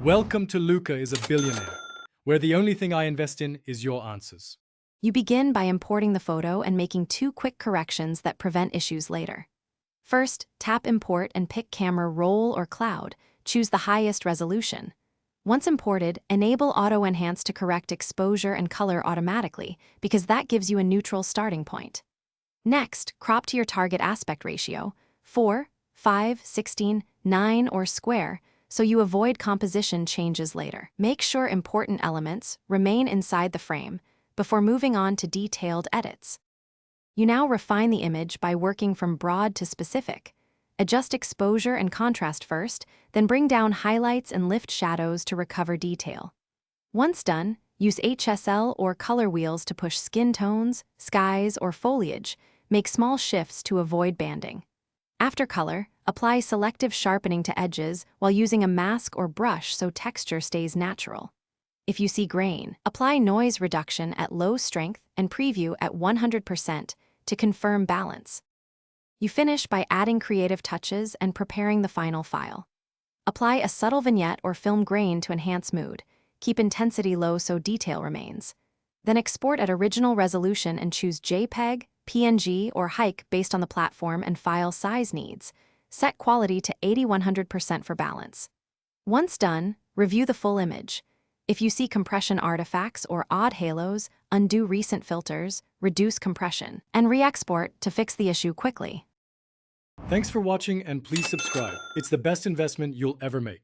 Welcome to Luca is a Billionaire, where the only thing I invest in is your answers. You begin by importing the photo and making 2 quick corrections that prevent issues later. First, tap Import and pick Camera Roll or Cloud. Choose the highest resolution. Once imported, enable Auto Enhance to correct exposure and color automatically, because that gives you a neutral starting point. Next, crop to your target aspect ratio, 4, 5, 16, 9, or square, so you avoid composition changes later. Make sure important elements remain inside the frame before moving on to detailed edits. You now refine the image by working from broad to specific. Adjust exposure and contrast first, then bring down highlights and lift shadows to recover detail. Once done, use HSL or color wheels to push skin tones, skies, or foliage. Make small shifts to avoid banding. After color, apply selective sharpening to edges while using a mask or brush so texture stays natural. If you see grain, apply noise reduction at low strength and preview at 100% to confirm balance. You finish by adding creative touches and preparing the final file. Apply a subtle vignette or film grain to enhance mood. Keep intensity low so detail remains. Then export at original resolution and choose JPEG, PNG, or hike based on the platform and file size needs. Set quality to 80-100% for balance. Once done, review the full image. If you see compression artifacts or odd halos, undo recent filters, reduce compression, and re-export to fix the issue quickly. Thanks for watching and please subscribe. It's the best investment you'll ever make.